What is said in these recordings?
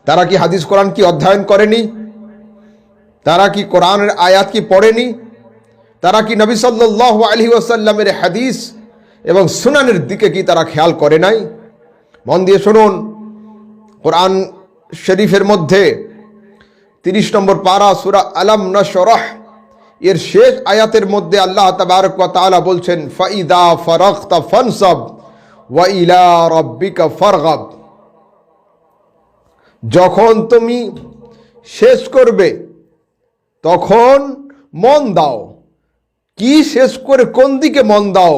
তারা কি হাদিস কোরআন কি অধ্যয়ন করেনি? তারা কি কোরআনের আয়াত কি পড়েনি? তারা কি নবী সাল্লাল্লাহু আলাইহি ওয়াসাল্লামের হাদিস এবং সুনানের দিকে কি তারা খেয়াল করে নাই? মন দিয়ে শুনুন, কোরআন শরীফের মধ্যে 30 নম্বর পারা সূরা আলাম নাশরাহ এর শেষ আয়াতের মধ্যে আল্লাহ তাবারক ওয়া তাআলা বলছেন, ফাইদা ফারাগতা ফানসাব ওয়া ইলা রাব্বিকা ফারগাব। যখন তুমি শেষ করবে তখন মন দাও। কি শেষ করে কোন দিকে মন দাও?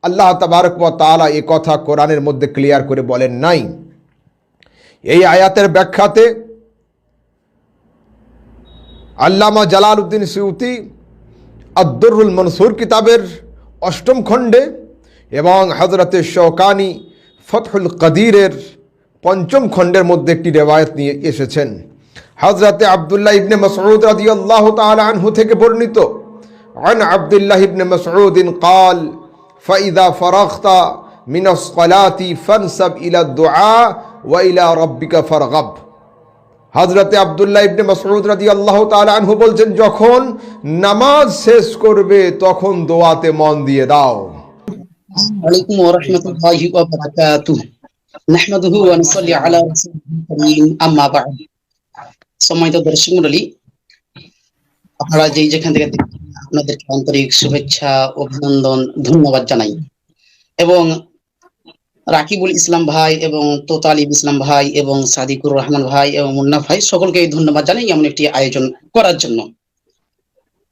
আল্লাহ তাবারক ওয়া তাআলা এই কথা কোরআনের মধ্যে ক্লিয়ার করে বলেন নাই। এই আয়াতের ব্যাখ্যাতে আল্লামা জালালউদ্দিন সুয়ুতি আদ-দুররুল মনসুর কিতাবের 8ম খণ্ডে এবং হযরতে শওকানি ফতহুল কাদিরের 5ম খণ্ডের মধ্যে একটি রিওয়ায়াত নিয়ে এসেছেন। হযরতে আব্দুল্লাহ ইবনে মাসউদ রাদিয়াল্লাহু তাআলা আনহু থেকে বর্ণিত, عن عبد الله بن مسعود قال فإذا فرغت من الصلاة فانصب إلى الدعاء وإلى ربك فارغب। হযরতে আব্দুল্লাহ ইবনে মাসউদ রাদিয়াল্লাহু তাআলা আনহু বলছেন, যখন নামাজ শেষ করবে তখন দোয়াতে মন দিয়ে দাও। আলাইকুম ওয়া রাহমাতুল্লাহি ওয়া বারাকাতুহু। নাহমাদুহু ওয়া নুসাল্লি আলা রাসূলিল কারীম, আম্মা বা'দ। সম্মানিত দর্শক মণ্ডলী, আপনারা যেখান থেকে আপনাদেরকে আন্তরিক শুভেচ্ছা, অভিনন্দন, ধন্যবাদ জানাই। এবং রাকিবুল ইসলাম ভাই এবং তোতালিব ইসলাম ভাই এবং সাদিকুর রহমান ভাই এবং মুন্না ভাই সকলকে ধন্যবাদ জানাই এমন একটি আয়োজন করার জন্য।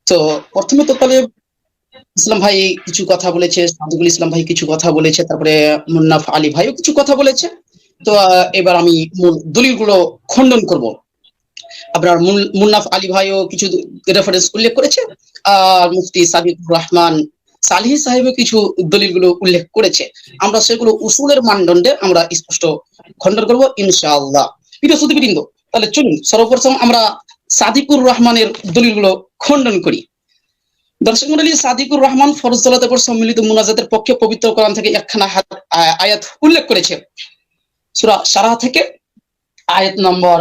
তো প্রথমে তোতালিব ইসলাম ভাই কিছু কথা বলেছে, সাদিকুল ইসলাম ভাই কিছু কথা বলেছে, তারপরে মুন্নাফ আলী ভাইও কিছু কথা বলেছে। তো এবার আমি মূল দলিলগুলো খণ্ডন করব। আপনার মুন্নাফ আলী ভাইও কিছু রেফারেন্স উল্লেখ করেছে, আর মুফতি সাদিকুর রহমান সালিহি সাহেবও কিছু দলিলগুলো উল্লেখ করেছে। আমরা সেগুলো উসুলের মানদণ্ডে আমরা স্পষ্ট খণ্ডন করব ইনশাআল্লাহ। প্রিয় সুধীবৃন্দ, তাহলে চলুন সর্বপ্রথম আমরা সাদিকুর রহমানের দলিলগুলো খণ্ডন করি। দর্শক মণ্ডলী, সাদিকুর রহমান ফরজ সালাতের পর সম্মিলিত মুনাজাতের পক্ষে পবিত্র কোরআন থেকে একখানা আয়াত উল্লেখ করেছে। সূরা শারাহ থেকে আয়াত নম্বর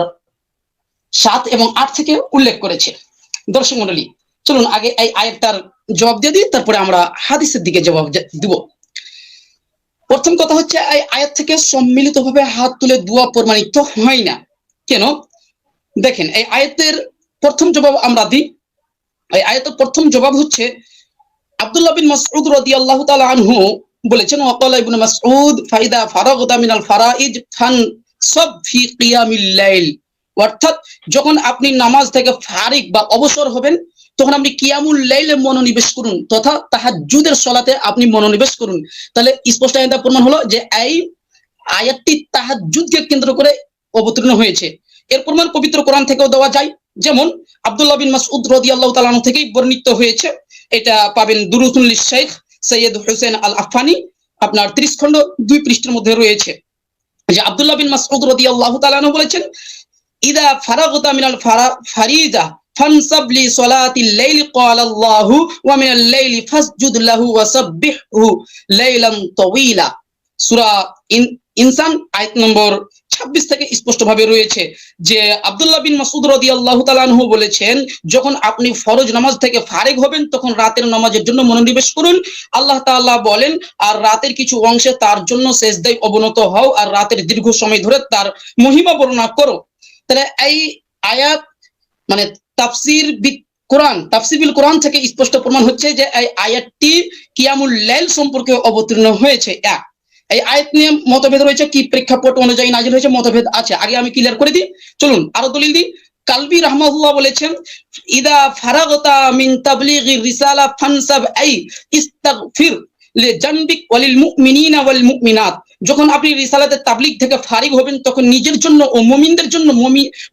7 এবং 8 থেকে উল্লেখ করেছে। দর্শক মণ্ডলী, চলুন আগে এই আয়াতটার জবাব দিয়ে দিই, তারপরে আমরা হাদিসের দিকে জবাব দিব। প্রথম কথা হচ্ছে, এই আয়াত থেকে সম্মিলিতভাবে হাত তুলে দোয়া প্রমাণিত হয় না। কেন? দেখেন, এই আয়াতের প্রথম জবাব আমরা দিই। এই আয়াতের প্রথম জবাব হচ্ছে, আব্দুল্লাহ বিন মাসউদ রাদিয়াল্লাহু তাআলা আনহু বলেছেন, ওয়াকালা ইবনে মাসউদ ফাইদা ফারাগতা মিনাল ফারাইজ ফানসাব ফি কিয়ামিল লাইল। অর্থাৎ যখন আপনি নামাজ থেকে ফারিগ বা অবসর হবেন তখন আপনি কিয়ামুল লাইলে মনোনিবেশ করুন, তথা তাহাজ্জুদের সালাতে আপনি মনোনিবেশ করুন। তাহলে স্পষ্ট এটা প্রমাণ হলো যে এই আয়াতটি তাহাজ্জুদকে কেন্দ্র করে অবতীর্ণ হয়েছে। এর প্রমাণ পবিত্র কোরআন থেকেও দেওয়া যায়। যেমন আব্দুল্লাহ বিন মাসউদ রাদিয়াল্লাহু তাআলা আনহু থেকেই বর্ণিত হয়েছে। এটা পাবেন দুরুতুল লিশ-শাইখ সৈয়দ হুসেন আল আফানি, আপনার 30 খণ্ড 2 পৃষ্ঠার মধ্যে রয়েছে, যে আব্দুল্লাহ বিন মাসউদ রাদিয়াল্লাহু তাআলা আনহু বলেছেন, ইদা ফারাগতা মিনাল ফারিজা ফানসাব লি সালাতিল লাইল ক্বালা আল্লাহু ওয়া মিনাল লাইলি ফাসজুদ লাহু ওয়া সাব্বিহহু লাইলান তাওয়িলা। সূরা ইনসান আয়াত নম্বর 26 থেকে স্পষ্টভাবে রয়েছে যে আব্দুল্লাহ বিন মাসউদ রাদিয়াল্লাহু তাআলা আনহু বলেছেন, যখন আপনি ফরজ নামাজ থেকে ফারিগ হবেন তখন রাতের নামাজের জন্য মনোনিবেশ করুন। আল্লাহ তাআলা বলেন, আর রাতের কিছু অংশে তার জন্য সিজদায় অবনত হও আর রাতের দীর্ঘ সময় ধরে তার মহিমা বর্ণনা করো। তাহলে এই আয়াত মানে তাফসীর বিল কোরআন থেকে স্পষ্ট প্রমাণ হচ্ছে যে এই আয়াতটি কিয়ামুল লাইল সম্পর্কে অবতীর্ণ হয়েছে। এই আয়াত নিয়ে মতভেদ রয়েছে, কি প্রেক্ষাপট অনুযায়ী নাজিল হয়েছে মতভেদ আছে, আগে আমি ক্লিয়ার করে দিই। চলুন আরো দলিল দিই। কালবি রাহমাহুল্লাহ বলেছেন, ইদা ফারাগতা মিন তাবলীগির রিসালা ফানসাব আই ইস্তাগফির লিজানবিক ওয়ালিল মুমিনিনা ওয়াল মুমিনাত। যখন আপনি রিসালাতের তাবলীগ থেকে ফারিগ হবেন তখন নিজের জন্য ও মুমিনদের জন্য,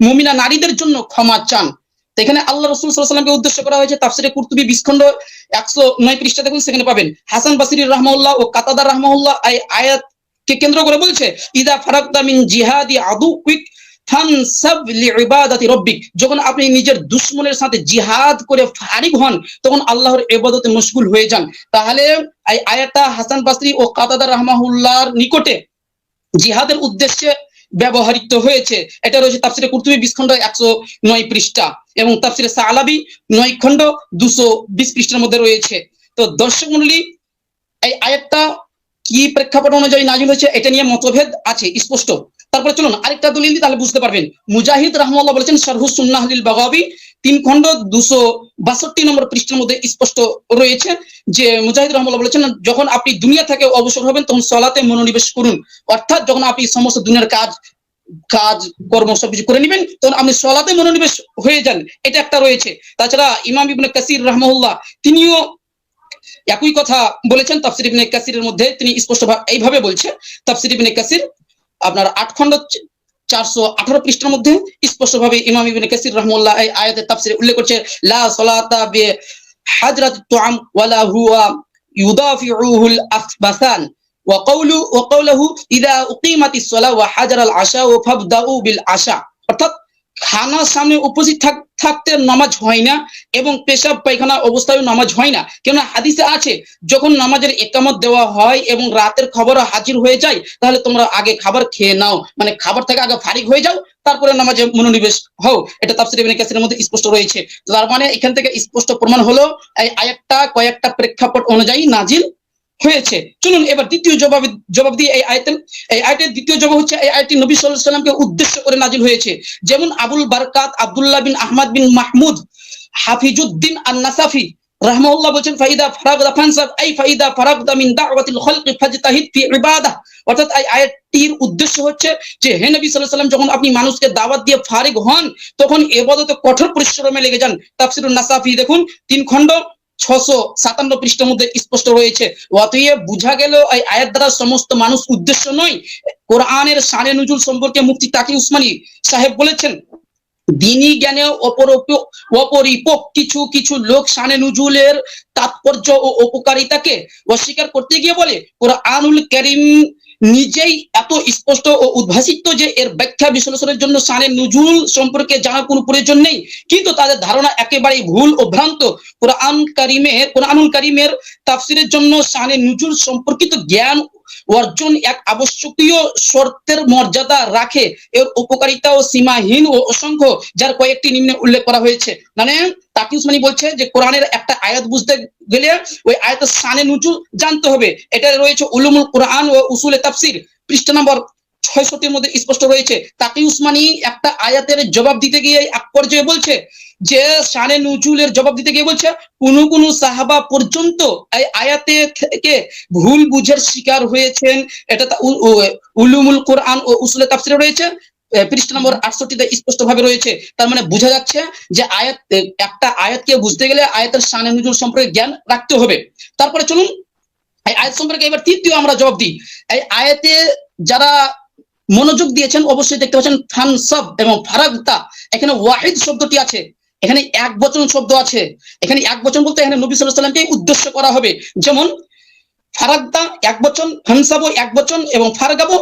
মুমিনা নারীদের জন্য ক্ষমা চান। এখানে আল্লাহ রাসূল সাল্লাল্লাহু আলাইহি ওয়াসাল্লামকে উদ্দেশ্য করা হয়েছে। তাফসীরে কুরতুবী 20 খণ্ড 109 পৃষ্ঠা দেখুন, সেখানে পাবেন। হাসান বাসরী রাহমাহুল্লাহ ও কাতাদা রাহমাহুল্লাহ এই আয়াতকে কেন্দ্র করে বলছে, ইদা ফারাগতা মিন জিহাদি আদুউক ফানসাব লিইবাদাতি রাব্বিক। যখন আপনি নিজের দুশমনের সাথে জিহাদ করে ফারিগ হন তখন আল্লাহর ইবাদতে মশগুল হয়ে যান। তাহলে এই আয়াতটা হাসান বাসরী ও কাতাদা রাহমাহুল্লাহর নিকটে জিহাদের উদ্দেশ্যে ব্যবহৃত হয়েছে। এটা রয়েছে তাফসিরে কুরতুবী 20 খণ্ড 109 পৃষ্ঠা এবং তাফসিরে সালাবি 9 খণ্ড 220 পৃষ্ঠার মধ্যে রয়েছে। তো দর্শক মণ্ডলী, এই আয়াতটা কি প্রেক্ষাপট অনুযায়ী নাজিল হয়েছে এটা নিয়ে মতভেদ আছে স্পষ্ট। তারপরে চলুন আরেকটা দলিল দিই, তাহলে বুঝতে পারবেন। মুজাহিদ রাহমাহুল্লাহ বলেছেন শারহু সুন্নাহ লিল বাগাবী 3 খণ্ড 262 নম্বর পৃষ্ঠার মধ্যে স্পষ্ট রয়েছে যে মুজাহিদ রাহমাহুল্লাহ বলেছেন, যখন আপনি দুনিয়া থেকে অবসর হবেন তখন সালাতে মনোনিবেশ করুন। অর্থাৎ যখন আপনি সমস্ত দুনিয়ার কাজ কর্ম সবকিছু করে নেবেন তখন আপনি সালাতে মনোনিবেশ হয়ে যান, এটা একটা রয়েছে। তাছাড়া ইমাম ইবনে কাসির রাহমাহুল্লাহ তিনিও একই কথা বলেছেন তাফসির ইবনে কাসিরের মধ্যে। তিনি স্পষ্ট এইভাবে বলছে, তাফসির ইবনে কাসির আপনার 8 খণ্ড 418 পৃষ্ঠার মধ্যে স্পষ্টভাবে ইমাম ইবনে কাসির রাহমাহুল্লাহ এই আয়াতের তাফসিরে উল্লেখ করছে, লা সালাতা বি হাজরাতিত তুআম ওয়ালা হুয়া ইউদাফিউহুল আখবাসান ওয়া কওলুহু ইযা উকিমাতিস সালাহ ওয়া হাজারাল আশা ওয়া ফাবদাউ বিল আশা। অর্থাৎ খানার সামনে উপস্থিত থাকতে নামাজ হয় না এবং পেশাব পায়খানা অবস্থায় নামাজ হয় না। কেননা হাদিসে আছে যখন নামাজের ইকামত দেওয়া হয় এবং রাতের খবর হাজির হয়ে যায় তাহলে তোমরা আগে খাবার খেয়ে নাও, মানে খাবার থেকে আগে ফারিগ হয়ে যাও তারপরে নামাজে মনোনিবেশ হও। এটা তাফসির ইবনে কাসিরের মধ্যে স্পষ্ট রয়েছে। তার মানে এখান থেকে স্পষ্ট প্রমাণ হলো এই আয়াতটা কয়েকটা প্রেক্ষাপট অনুযায়ী নাজিল হয়েছে। চলুন এবার দ্বিতীয় জবাব দিয়ে এই আয়াতের দ্বিতীয় জবাব হচ্ছে এই আয়াতটি নবী সাল্লাল্লাহু আলাইহি ওয়াসাল্লামকে উদ্দেশ্য করে নাজিল হয়েছে। যেমন আবুল বারকাত আব্দুল্লাহ বিন আহমদ বিন মাহমুদ হাফিজউদ্দিন আন-নাসাফি রাহমাহুল্লাহ বলেন, ফাইদা ফারাগতা ফানসাব আই ফাইদা ফারাগতা মিন দাওয়াতিল খালকি ফাজতাহিদ ফি ইবাদাহ। অর্থাৎ এই আয়াতটির উদ্দেশ্য হচ্ছে যে হে নবী সাল্লাল্লাহু আলাইহি ওয়াসাল্লাম, যখন আপনি মানুষকে দাওয়াত দিয়ে ফারিগ হন তখন ইবাদতে কঠোর পরিশ্রমে লেগে যান। তাফসিরুন নাসাফি দেখুন 3 খণ্ড 657 পৃষ্ঠার মধ্যে স্পষ্ট রয়েছে। অতএব বুঝা গেল এই আয়াত দ্বারা সমস্ত মানুষ উদ্দেশ্য নয়। কোরআনের শানে নুজুল সম্পর্কে মুফতি তাকি উসমানী সাহেব বলেছেন, দিনী জ্ঞানে অপরিপক কিছু কিছু লোক শানে নুজুলের তাৎপর্য ও উপকারিতাকে অস্বীকার করতে গিয়ে বলে কোরআনুল কারীম নিজেই এত স্পষ্ট ও উদ্ভাসিত যে এর ব্যাখ্যা বিশ্লেষণের জন্য শানে নুজুল সম্পর্কে জানার কোনো প্রয়োজন নেই। কিন্তু তাদের ধারণা একেবারেই ভুল ও ভ্রান্ত। কোরআনুল কারীমের তাফসিরের জন্য শানে নুজুল সম্পর্কিত জ্ঞান অর্জন এক আবশ্যকীয় শর্তের মর্যাদা রাখে। এর উপকারিতা ও সীমাহীন ও অসংখ্য, যার কয়েকটি নিম্নে উল্লেখ করা হয়েছে। মানে তাকি উসমানী বলছে যে কোরআনের একটা আয়াত বুঝতে গেলে ওই আয়াতের শানে নুজুল জানতে হবে। এটা রয়েছে উলুমুল কোরআন ও উসুলে তাফসির পৃষ্ঠা নম্বর 66 মধ্যে স্পষ্ট রয়েছে। তাকি উসমানী একটা আয়াতের জবাব দিতে গিয়ে এক পর্যায়ে বলছে যে শানে নুজুলের জবাব দিতে গিয়ে বলছে কোন সাহাবা পর্যন্ত এই আয়াতে থেকে ভুল বুঝের শিকার হয়েছেন। এটা উলুমুল কোরআন ও উসুলে তাফসিরে রয়েছে পৃষ্ঠা নম্বর 68-তে স্পষ্ট ভাবে রয়েছে। তার মানে বোঝা যাচ্ছে যে একটা আয়াতকে বুঝতে গেলে আয়াতের শানে নুজুল সম্পর্কে জ্ঞান রাখতে হবে। তারপরে চলুন এই আয়াত সম্পর্কে এবার তৃতীয় আমরা জবাব দিই। এই আয়াতে যারা মনোযোগ দিয়েছেন অবশ্যই দেখতে পাচ্ছেন ফানসাব এবং ফারাগতা, এখানে ওয়াহিদ শব্দটি আছে, এখানে এক বচন শব্দ আছে। এখানে এক বচন বলতে এখানে নবী সাল্লাল্লাহু আলাইহি ওয়াসাল্লামকে উদ্দেশ্য করা হবে। যেমন ফারাগতা এক বচন, ফানসাবও এক বচন এবং ফারাগাবও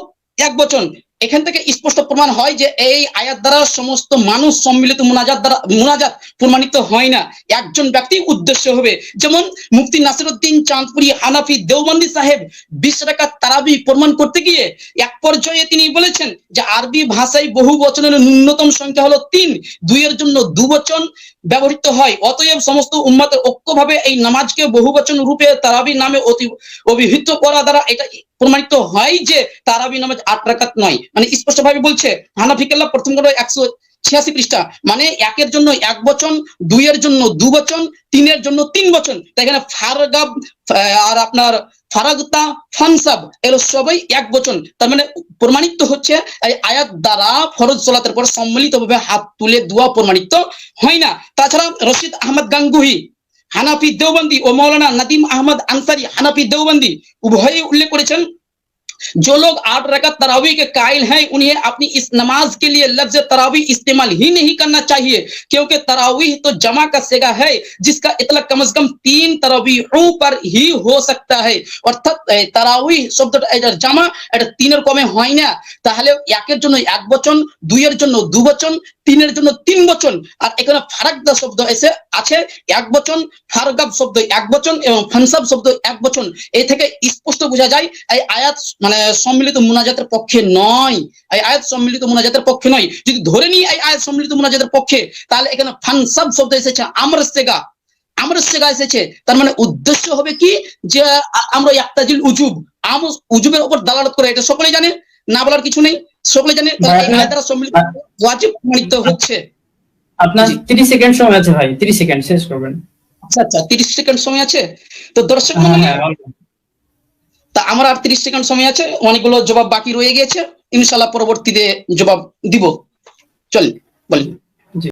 এক বচন। এখান থেকে স্পষ্ট প্রমাণ হয় যে এই আয়াত দ্বারা সমস্ত মানুষ সম্মিলিত মুনাজাত প্রমাণিত হয় না, একজন ব্যক্তি উদ্দেশ্য হবে। যেমন মুফতি নাসিরউদ্দিন চাঁদপুরি হানাফি দেওবন্দি সাহেব 20 রাকাত তারাবি প্রমাণ করতে গিয়ে এক পর্যায়ে তিনি বলেছেন যে আরবি ভাষায় বহু বচনের ন্যূনতম সংখ্যা হলো 3, 2 এর জন্য 2 বচন ব্যবহৃত হয়। অতএব সমস্ত উম্মতের ঐক্যভাবে এই নামাজকে বহুবচন রূপে তারাবি নামে অভিহিত করা দ্বারা এটা প্রমাণিত হয় যে তারাবি নামাজ 8 রাকাত নয়। মানে স্পষ্টভাবে বলছে হানাফি কেল্লা প্রথম খণ্ড 186 পৃষ্ঠা, মানে 1 এর জন্য 1 বচন, 2 এর জন্য 2 বচন, 3 এর জন্য 3 বচন। তাই এখানে ফারগাব আর আপনার ফারাগতা ফানসাব এর সবাই 1 বচন। তার মানে প্রমাণিত হচ্ছে এই আয়াত দ্বারা ফরজ সালাতের পর সম্মিলিতভাবে হাত তুলে দোয়া প্রমাণিত হয় না। তাছাড়া রশিদ আহমদ গাঙ্গুহি হানাফি দেওবন্দি ও মৌলানা নাদিম আহমদ আনসারি হানাফি देवबंदी उभय उल्लेख करेছেন जो लोग 8 रकात तरावी के कायल हैं उन्हें अपनी इस नमाज के लिए लफ्ज तरावी इस्तेमाल ही नहीं करना चाहिए, क्योंकि तरावी तो जमा का सेगा है जिसका इतला कम से कम 3 तरावीहों पर ही हो सकता है। अर्थात तरावी शब्दটা এটার জামা এটা 3 এর কমে হয় না। তাহলে 1 এর জন্য 1 বচন, 2 এর জন্য 2 বচন, 3 এর জন্য 3 বচন। আর এখানে ফারাগদা শব্দ আছে 1 বচন, ফারগাব শব্দ 1 বচন এবং ফানসাব শব্দ 1 বচন। এই থেকে স্পষ্ট বোঝা যায় এই আয়াত মানে সম্মিলিত মুনাজাতের পক্ষে নয়, এই আয়াত সম্মিলিত মুনাজাতের পক্ষে নয়। যদি ধরে নিই এই আয়াত সম্মিলিত মুনাজাতের পক্ষে, তাহলে এখানে ফানসাব শব্দ এসেছে আমর সেগা এসেছে। তার মানে উদ্দেশ্য হবে কি যে আমরা ইয়াক্তাজিল উজুব, উজুবের উপর দালালত করে, এটা সকলেই জানে, না বলার কিছু নেই, সকলে জানে। এই আয়াত দ্বারা সম্মিলিত ওয়াজিব প্রমাণিত হচ্ছে। আপনার 30 সেকেন্ড সময় আছে ভাই, 30 সেকেন্ড শেষ করবেন। আচ্ছা 30 সেকেন্ড সময় আছে। তো দর্শক তা আমার আর 30 সেকেন্ড সময় আছে, অনেকগুলো জবাব বাকি রয়ে গিয়েছে, ইনশাআল্লাহ পরবর্তীতে জবাব দিব। চল বলি।